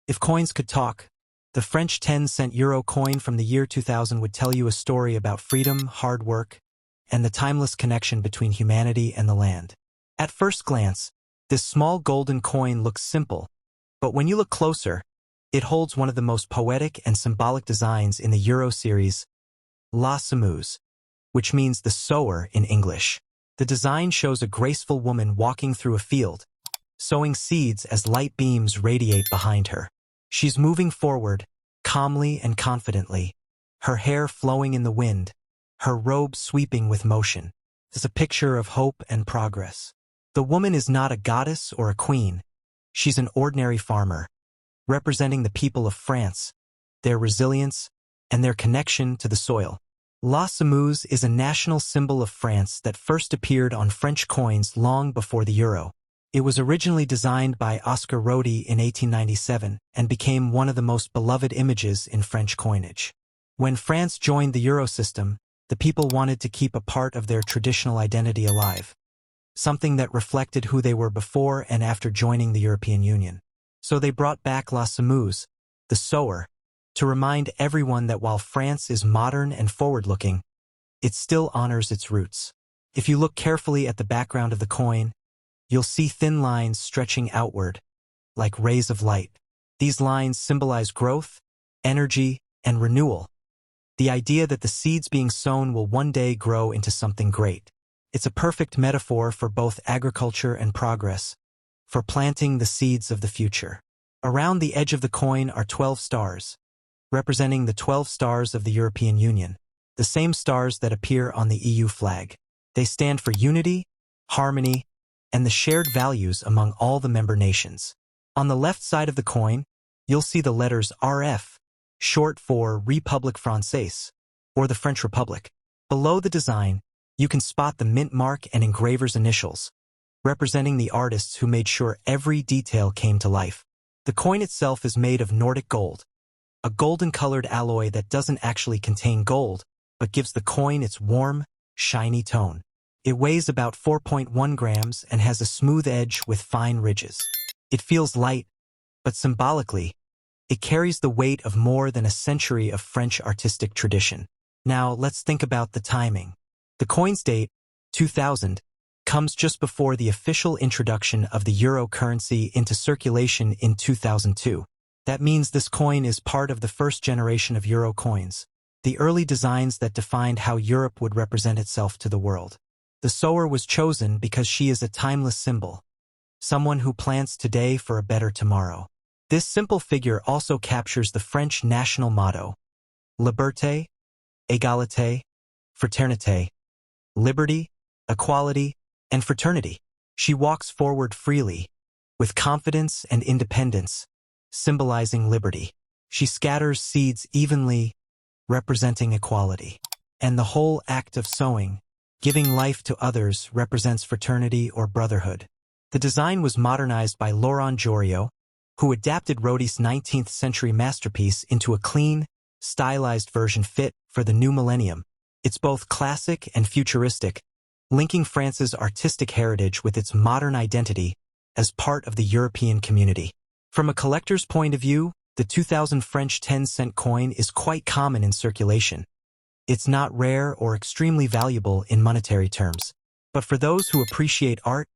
If coins could talk, the French 10-cent euro coin from the year 2000 would tell you a story about freedom, hard work, and the timeless connection between humanity and the land. At first glance, this small golden coin looks simple, but when you look closer, it holds one of the most poetic and symbolic designs in the Euro series, La Semeuse, which means the sower in English. The design shows a graceful woman walking through a field, sowing seeds as light beams radiate behind her. She's moving forward, calmly and confidently, her hair flowing in the wind, her robe sweeping with motion. It's a picture of hope and progress. The woman is not a goddess or a queen. She's an ordinary farmer, representing the people of France, their resilience, and their connection to the soil. La Semeuse is a national symbol of France that first appeared on French coins long before the euro. It was originally designed by Oscar Rodi in 1897 and became one of the most beloved images in French coinage. When France joined the euro system, the people wanted to keep a part of their traditional identity alive, something that reflected who they were before and after joining the European Union. So they brought back La Semeuse, the sower, to remind everyone that while France is modern and forward-looking, it still honors its roots. If you look carefully at the background of the coin, you'll see thin lines stretching outward, like rays of light. These lines symbolize growth, energy, and renewal. The idea that the seeds being sown will one day grow into something great. It's a perfect metaphor for both agriculture and progress, for planting the seeds of the future. Around the edge of the coin are 12 stars, representing the 12 stars of the European Union, the same stars that appear on the EU flag. They stand for unity, harmony, and the shared values among all the member nations. On the left side of the coin, you'll see the letters RF, short for République Française, or the French Republic. Below the design, you can spot the mint mark and engraver's initials, representing the artists who made sure every detail came to life. The coin itself is made of Nordic gold, a golden-colored alloy that doesn't actually contain gold, but gives the coin its warm, shiny tone. It weighs about 4.1 grams and has a smooth edge with fine ridges. It feels light, but symbolically, it carries the weight of more than a century of French artistic tradition. Now, let's think about the timing. The coin's date, 2000, comes just before the official introduction of the euro currency into circulation in 2002. That means this coin is part of the first generation of euro coins, the early designs that defined how Europe would represent itself to the world. The sower was chosen because she is a timeless symbol, someone who plants today for a better tomorrow. This simple figure also captures the French national motto, Liberté, Égalité, Fraternité, liberty, equality, and fraternity. She walks forward freely, with confidence and independence, symbolizing liberty. She scatters seeds evenly, representing equality. And the whole act of sowing, giving life to others, represents fraternity or brotherhood. The design was modernized by Laurent Joriot, who adapted Rodi's 19th century masterpiece into a clean, stylized version fit for the new millennium. It's both classic and futuristic, linking France's artistic heritage with its modern identity as part of the European community. From a collector's point of view, the 2000 French 10-cent coin is quite common in circulation. It's not rare or extremely valuable in monetary terms. But for those who appreciate art,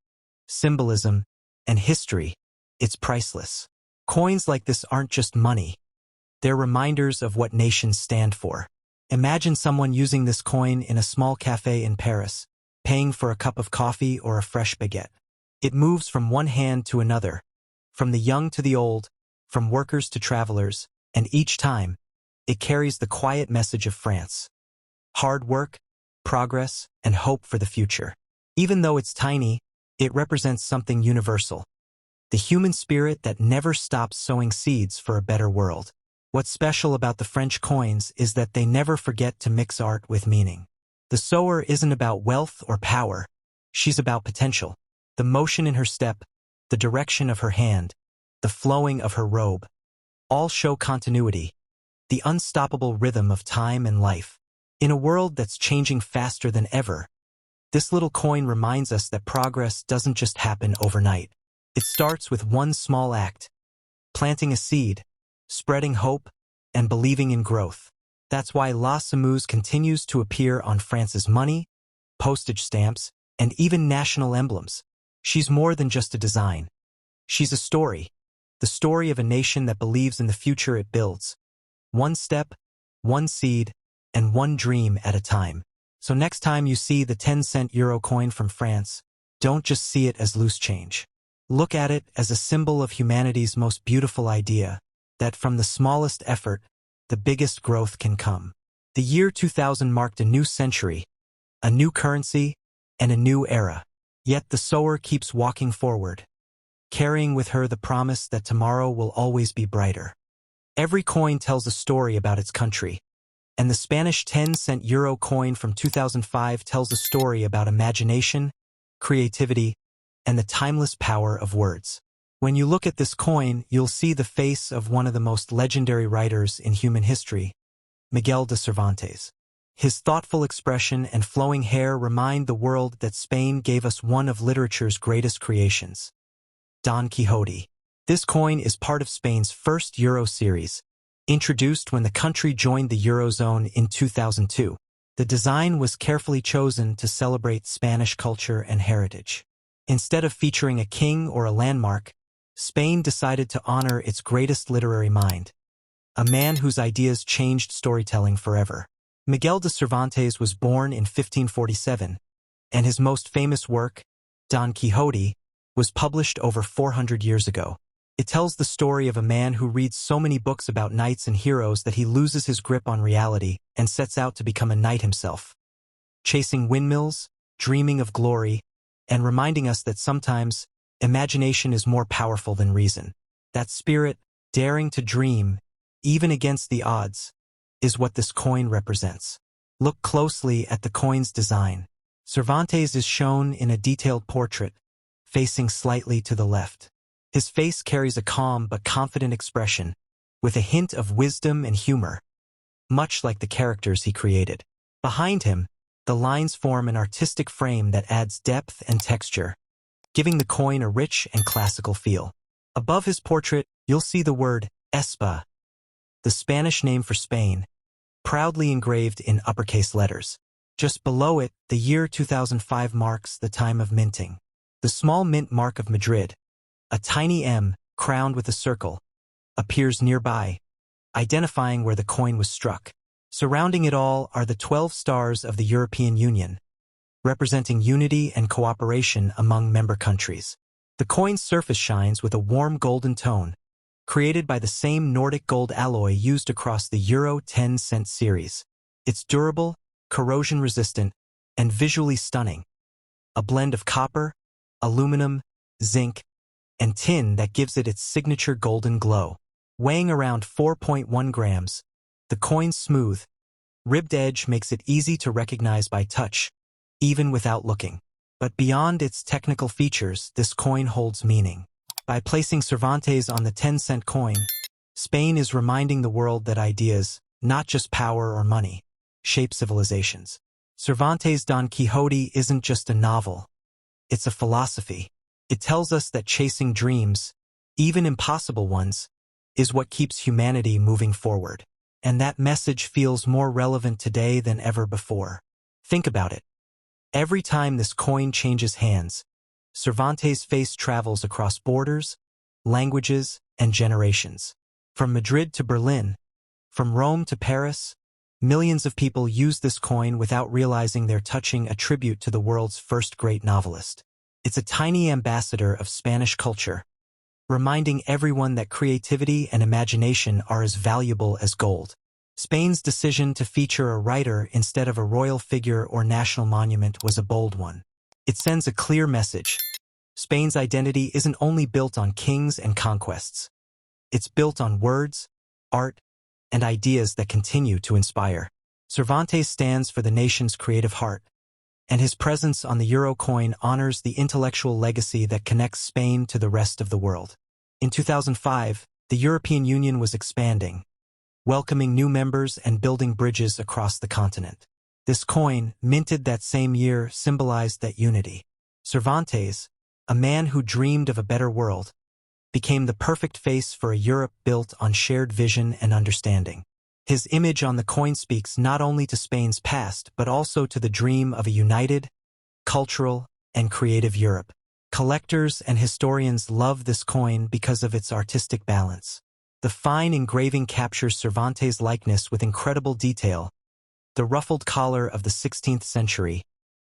symbolism, and history, it's priceless. Coins like this aren't just money. They're reminders of what nations stand for. Imagine someone using this coin in a small cafe in Paris, paying for a cup of coffee or a fresh baguette. It moves from one hand to another, from the young to the old, from workers to travelers, and each time, it carries the quiet message of France. Hard work, progress, and hope for the future. Even though it's tiny, it represents something universal. The human spirit that never stops sowing seeds for a better world. What's special about the French coins is that they never forget to mix art with meaning. The sower isn't about wealth or power. She's about potential. The motion in her step, the direction of her hand, the flowing of her robe, all show continuity, the unstoppable rhythm of time and life. In a world that's changing faster than ever, this little coin reminds us that progress doesn't just happen overnight. It starts with one small act, planting a seed, spreading hope, and believing in growth. That's why La Semouse continues to appear on France's money, postage stamps, and even national emblems. She's more than just a design. She's a story, the story of a nation that believes in the future it builds. One step, one seed, and one dream at a time. So next time you see the 10-cent euro coin from France, don't just see it as loose change. Look at it as a symbol of humanity's most beautiful idea, that from the smallest effort, the biggest growth can come. The year 2000 marked a new century, a new currency, and a new era. Yet the sower keeps walking forward, carrying with her the promise that tomorrow will always be brighter. Every coin tells a story about its country, and the Spanish 10-cent euro coin from 2005 tells a story about imagination, creativity, and the timeless power of words. When you look at this coin, you'll see the face of one of the most legendary writers in human history, Miguel de Cervantes. His thoughtful expression and flowing hair remind the world that Spain gave us one of literature's greatest creations, Don Quixote. This coin is part of Spain's first Euro series, introduced when the country joined the Eurozone in 2002. The design was carefully chosen to celebrate Spanish culture and heritage. Instead of featuring a king or a landmark, Spain decided to honor its greatest literary mind, a man whose ideas changed storytelling forever. Miguel de Cervantes was born in 1547, and his most famous work, Don Quixote, was published over 400 years ago. It tells the story of a man who reads so many books about knights and heroes that he loses his grip on reality and sets out to become a knight himself, chasing windmills, dreaming of glory, and reminding us that sometimes imagination is more powerful than reason. That spirit, daring to dream, even against the odds, is what this coin represents. Look closely at the coin's design. Cervantes is shown in a detailed portrait, facing slightly to the left. His face carries a calm but confident expression, with a hint of wisdom and humor, much like the characters he created. Behind him, the lines form an artistic frame that adds depth and texture, giving the coin a rich and classical feel. Above his portrait, you'll see the word Espa, the Spanish name for Spain, proudly engraved in uppercase letters. Just below it, the year 2005 marks the time of minting. The small mint mark of Madrid, a tiny M, crowned with a circle, appears nearby, identifying where the coin was struck. Surrounding it all are the 12 stars of the European Union, representing unity and cooperation among member countries. The coin's surface shines with a warm golden tone, created by the same Nordic gold alloy used across the Euro 10-cent series. It's durable, corrosion-resistant, and visually stunning. A blend of copper, aluminum, zinc, and tin that gives it its signature golden glow. Weighing around 4.1 grams, the coin's smooth, ribbed edge makes it easy to recognize by touch, even without looking. But beyond its technical features, this coin holds meaning. By placing Cervantes on the 10-cent coin, Spain is reminding the world that ideas, not just power or money, shape civilizations. Cervantes' Don Quixote isn't just a novel. It's a philosophy. It tells us that chasing dreams, even impossible ones, is what keeps humanity moving forward. And that message feels more relevant today than ever before. Think about it. Every time this coin changes hands, Cervantes' face travels across borders, languages, and generations. From Madrid to Berlin, from Rome to Paris, millions of people use this coin without realizing they're touching a tribute to the world's first great novelist. It's a tiny ambassador of Spanish culture, reminding everyone that creativity and imagination are as valuable as gold. Spain's decision to feature a writer instead of a royal figure or national monument was a bold one. It sends a clear message. Spain's identity isn't only built on kings and conquests. It's built on words, art, and ideas that continue to inspire. Cervantes stands for the nation's creative heart, and his presence on the euro coin honors the intellectual legacy that connects Spain to the rest of the world. In 2005, the European Union was expanding, welcoming new members and building bridges across the continent. This coin, minted that same year, symbolized that unity. Cervantes, a man who dreamed of a better world, became the perfect face for a Europe built on shared vision and understanding. His image on the coin speaks not only to Spain's past but also to the dream of a united, cultural, and creative Europe. Collectors and historians love this coin because of its artistic balance. The fine engraving captures Cervantes' likeness with incredible detail, the ruffled collar of the 16th century,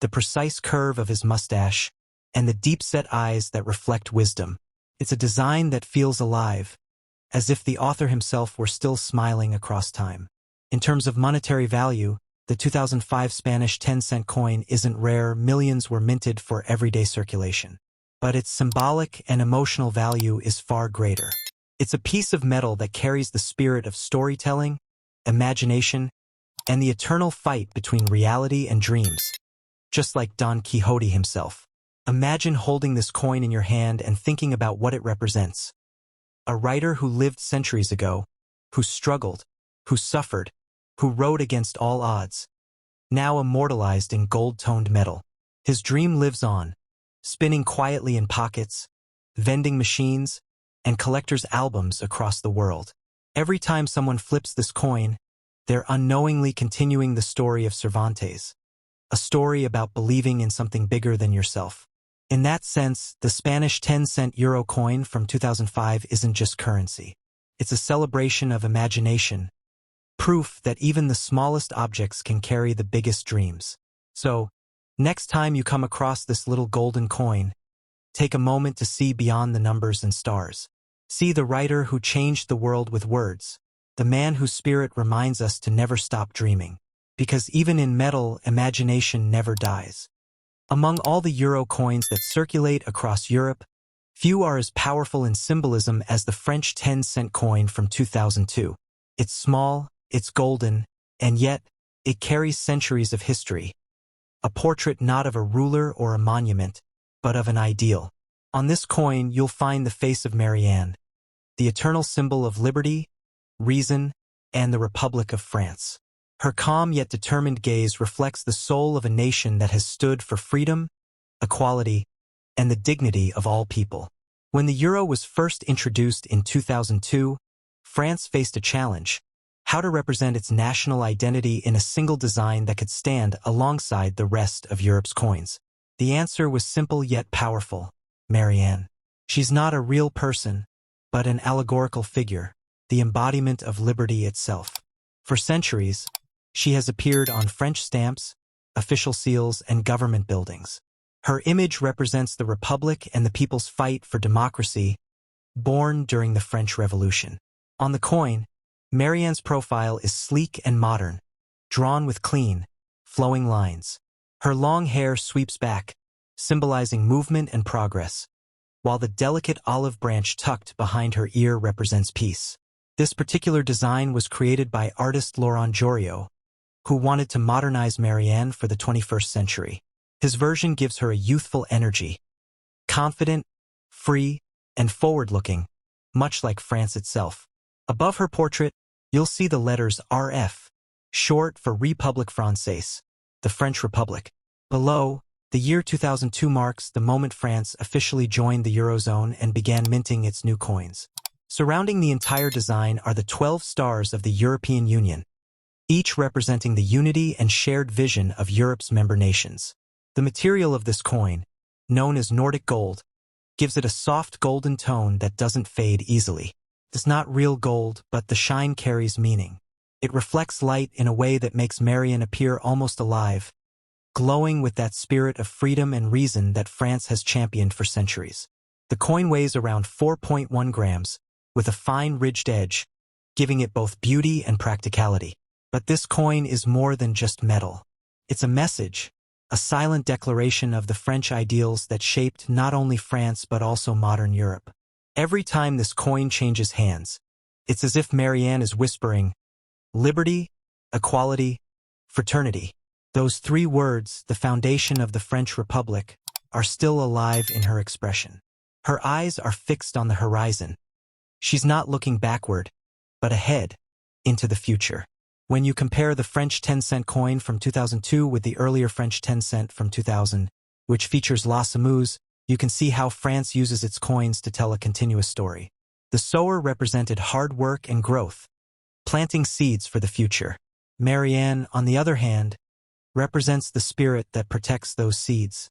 the precise curve of his mustache, and the deep-set eyes that reflect wisdom. It's a design that feels alive, as if the author himself were still smiling across time. In terms of monetary value, the 2005 Spanish 10-cent coin isn't rare. Millions were minted for everyday circulation. But its symbolic and emotional value is far greater. It's a piece of metal that carries the spirit of storytelling, imagination, and the eternal fight between reality and dreams. Just like Don Quixote himself. Imagine holding this coin in your hand and thinking about what it represents. A writer who lived centuries ago, who struggled, who suffered, who rode against all odds, now immortalized in gold-toned metal. His dream lives on, spinning quietly in pockets, vending machines, and collectors' albums across the world. Every time someone flips this coin, they're unknowingly continuing the story of Cervantes, a story about believing in something bigger than yourself. In that sense, the Spanish 10-cent euro coin from 2005 isn't just currency. It's a celebration of imagination, proof that even the smallest objects can carry the biggest dreams. So, next time you come across this little golden coin, take a moment to see beyond the numbers and stars. See the writer who changed the world with words, the man whose spirit reminds us to never stop dreaming. Because even in metal, imagination never dies. Among all the euro coins that circulate across Europe, few are as powerful in symbolism as the French 10-cent coin from 2002. It's small, it's golden, and yet, it carries centuries of history. A portrait not of a ruler or a monument, but of an ideal. On this coin, you'll find the face of Marianne, the eternal symbol of liberty, reason, and the Republic of France. Her calm yet determined gaze reflects the soul of a nation that has stood for freedom, equality, and the dignity of all people. When the euro was first introduced in 2002, France faced a challenge: how to represent its national identity in a single design that could stand alongside the rest of Europe's coins. The answer was simple yet powerful: Marianne. She's not a real person, but an allegorical figure, the embodiment of liberty itself. For centuries, she has appeared on French stamps, official seals, and government buildings. Her image represents the Republic and the people's fight for democracy, born during the French Revolution. On the coin, Marianne's profile is sleek and modern, drawn with clean, flowing lines. Her long hair sweeps back, symbolizing movement and progress, while the delicate olive branch tucked behind her ear represents peace. This particular design was created by artist Laurent Joriot, who wanted to modernize Marianne for the 21st century. His version gives her a youthful energy, confident, free, and forward-looking, much like France itself. Above her portrait, you'll see the letters RF, short for République Française, the French Republic. Below, the year 2002 marks the moment France officially joined the Eurozone and began minting its new coins. Surrounding the entire design are the 12 stars of the European Union, each representing the unity and shared vision of Europe's member nations. The material of this coin, known as Nordic gold, gives it a soft golden tone that doesn't fade easily. It's not real gold, but the shine carries meaning. It reflects light in a way that makes Marianne appear almost alive, glowing with that spirit of freedom and reason that France has championed for centuries. The coin weighs around 4.1 grams, with a fine ridged edge, giving it both beauty and practicality. But this coin is more than just metal. It's a message, a silent declaration of the French ideals that shaped not only France but also modern Europe. Every time this coin changes hands, it's as if Marianne is whispering, liberty, equality, fraternity. Those three words, the foundation of the French Republic, are still alive in her expression. Her eyes are fixed on the horizon. She's not looking backward, but ahead, into the future. When you compare the French 10-cent coin from 2002 with the earlier French 10 cent from 2000, which features La Semouse, you can see how France uses its coins to tell a continuous story. The sower represented hard work and growth, planting seeds for the future. Marianne, on the other hand, represents the spirit that protects those seeds.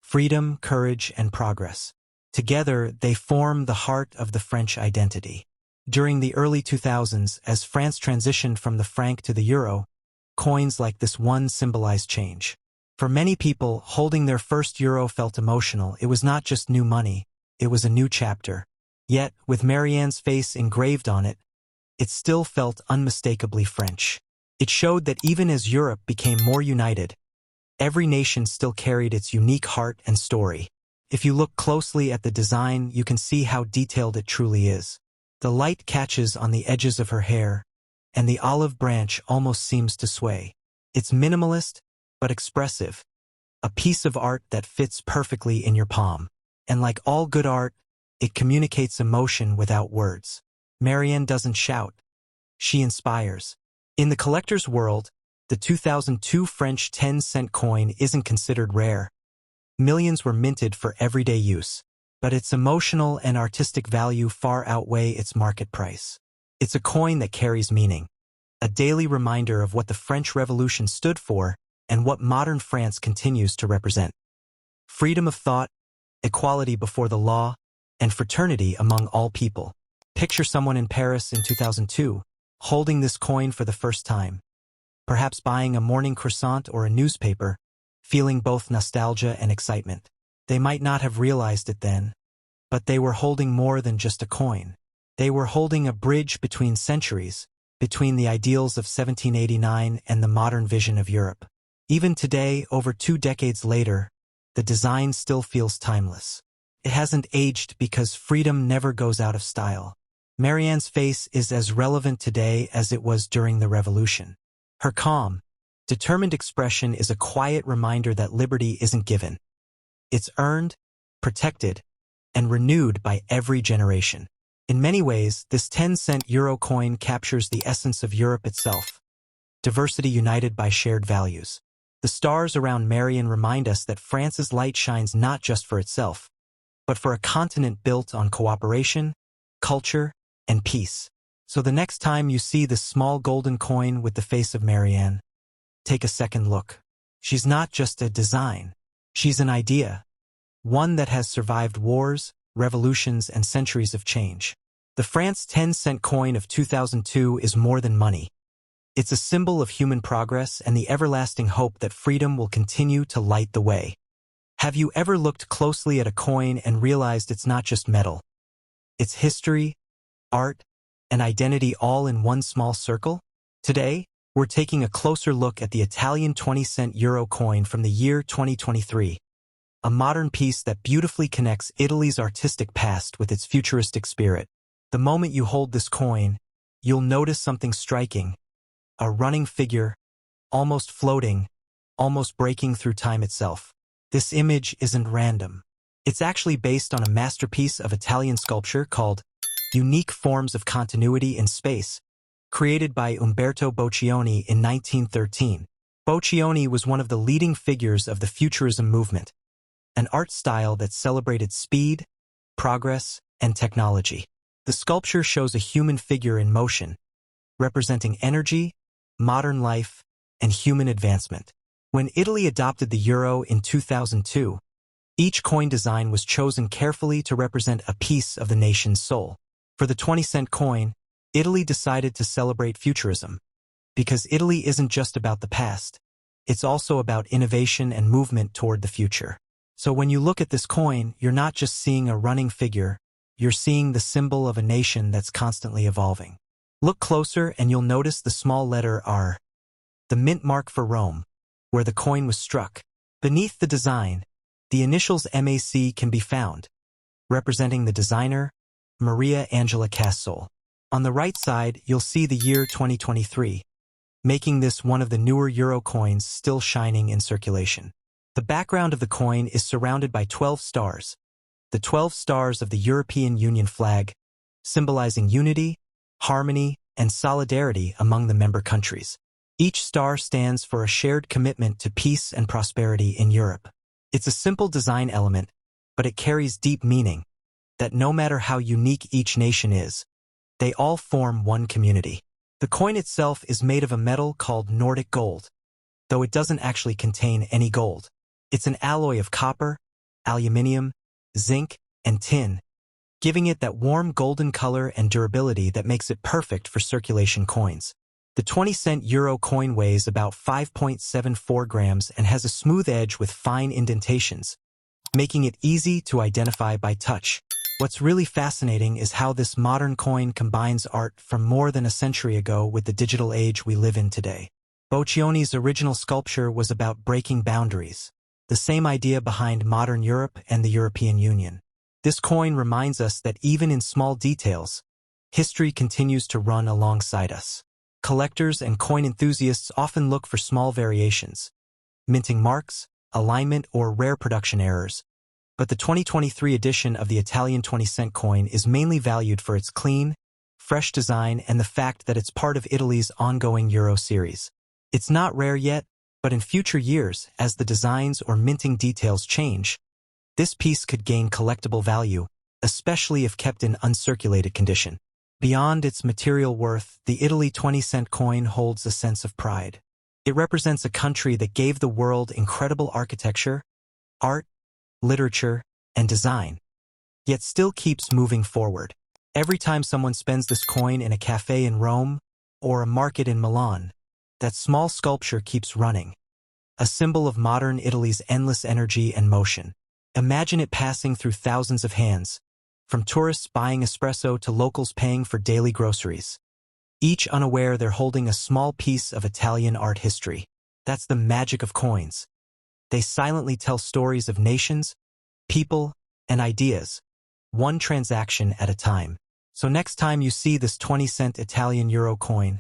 Freedom, courage, and progress. Together, they form the heart of the French identity. During the early 2000s, as France transitioned from the franc to the euro, coins like this one symbolized change. For many people, holding their first euro felt emotional. It was not just new money, it was a new chapter. Yet, with Marianne's face engraved on it, it still felt unmistakably French. It showed that even as Europe became more united, every nation still carried its unique heart and story. If you look closely at the design, you can see how detailed it truly is. The light catches on the edges of her hair, and the olive branch almost seems to sway. It's minimalist, but expressive. A piece of art that fits perfectly in your palm. And like all good art, it communicates emotion without words. Marianne doesn't shout. She inspires. In the collector's world, the 2002 French 10-cent coin isn't considered rare. Millions were minted for everyday use, but its emotional and artistic value far outweigh its market price. It's a coin that carries meaning, a daily reminder of what the French Revolution stood for and what modern France continues to represent. Freedom of thought, equality before the law, and fraternity among all people. Picture someone in Paris in 2002, holding this coin for the first time. Perhaps buying a morning croissant or a newspaper, feeling both nostalgia and excitement. They might not have realized it then, but they were holding more than just a coin. They were holding a bridge between centuries, between the ideals of 1789 and the modern vision of Europe. Even today, over 2 decades later, the design still feels timeless. It hasn't aged because freedom never goes out of style. Marianne's face is as relevant today as it was during the Revolution. Her calm, determined expression is a quiet reminder that liberty isn't given. It's earned, protected, and renewed by every generation. In many ways, this 10-cent euro coin captures the essence of Europe itself. Diversity united by shared values. The stars around Marianne remind us that France's light shines not just for itself, but for a continent built on cooperation, culture, and peace. So the next time you see this small golden coin with the face of Marianne, take a second look. She's not just a design. She's an idea. One that has survived wars, revolutions, and centuries of change. The France 10-cent coin of 2002 is more than money. It's a symbol of human progress and the everlasting hope that freedom will continue to light the way. Have you ever looked closely at a coin and realized it's not just metal? It's history, art, and identity all in one small circle? Today, we're taking a closer look at the Italian 20-cent euro coin from the year 2023. A modern piece that beautifully connects Italy's artistic past with its futuristic spirit. The moment you hold this coin, you'll notice something striking. A running figure, almost floating, almost breaking through time itself. This image isn't random. It's actually based on a masterpiece of Italian sculpture called Unique Forms of Continuity in Space, created by Umberto Boccioni in 1913. Boccioni was one of the leading figures of the Futurism movement, an art style that celebrated speed, progress, and technology. The sculpture shows a human figure in motion, representing energy, modern life, and human advancement. When Italy adopted the euro in 2002, each coin design was chosen carefully to represent a piece of the nation's soul. For the 20-cent coin, Italy decided to celebrate futurism. Because Italy isn't just about the past, it's also about innovation and movement toward the future. So when you look at this coin, you're not just seeing a running figure, you're seeing the symbol of a nation that's constantly evolving. Look closer and you'll notice the small letter R, the mint mark for Rome, where the coin was struck. Beneath the design, the initials MAC can be found, representing the designer, Maria Angela Cassol. On the right side, you'll see the year 2023, making this one of the newer euro coins still shining in circulation. The background of the coin is surrounded by 12 stars, the 12 stars of the European Union flag, symbolizing unity, harmony, and solidarity among the member countries. Each star stands for a shared commitment to peace and prosperity in Europe. It's a simple design element, but it carries deep meaning, that no matter how unique each nation is, they all form one community. The coin itself is made of a metal called Nordic gold, though it doesn't actually contain any gold. It's an alloy of copper, aluminium, zinc, and tin, giving it that warm golden color and durability that makes it perfect for circulation coins. The 20-cent euro coin weighs about 5.74 grams and has a smooth edge with fine indentations, making it easy to identify by touch. What's really fascinating is how this modern coin combines art from more than a century ago with the digital age we live in today. Boccioni's original sculpture was about breaking boundaries, the same idea behind modern Europe and the European Union. This coin reminds us that even in small details, history continues to run alongside us. Collectors and coin enthusiasts often look for small variations, minting marks, alignment, or rare production errors. But the 2023 edition of the Italian 20-cent coin is mainly valued for its clean, fresh design and the fact that it's part of Italy's ongoing Euro series. It's not rare yet, but in future years, as the designs or minting details change, this piece could gain collectible value, especially if kept in uncirculated condition. Beyond its material worth, the Italy 20-cent coin holds a sense of pride. It represents a country that gave the world incredible architecture, art, literature, and design, yet still keeps moving forward. Every time someone spends this coin in a cafe in Rome or a market in Milan, that small sculpture keeps running, a symbol of modern Italy's endless energy and motion. Imagine it passing through thousands of hands, from tourists buying espresso to locals paying for daily groceries, each unaware they're holding a small piece of Italian art history. That's the magic of coins. They silently tell stories of nations, people, and ideas, one transaction at a time. So next time you see this 20-cent Italian euro coin,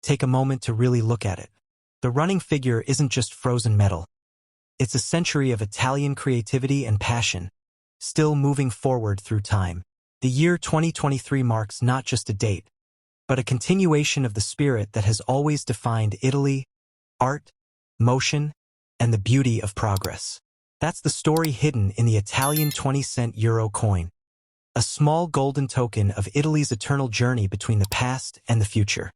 take a moment to really look at it. The running figure isn't just frozen metal. It's a century of Italian creativity and passion, still moving forward through time. The year 2023 marks not just a date, but a continuation of the spirit that has always defined Italy: art, motion, and the beauty of progress. That's the story hidden in the Italian 20-cent euro coin, a small golden token of Italy's eternal journey between the past and the future.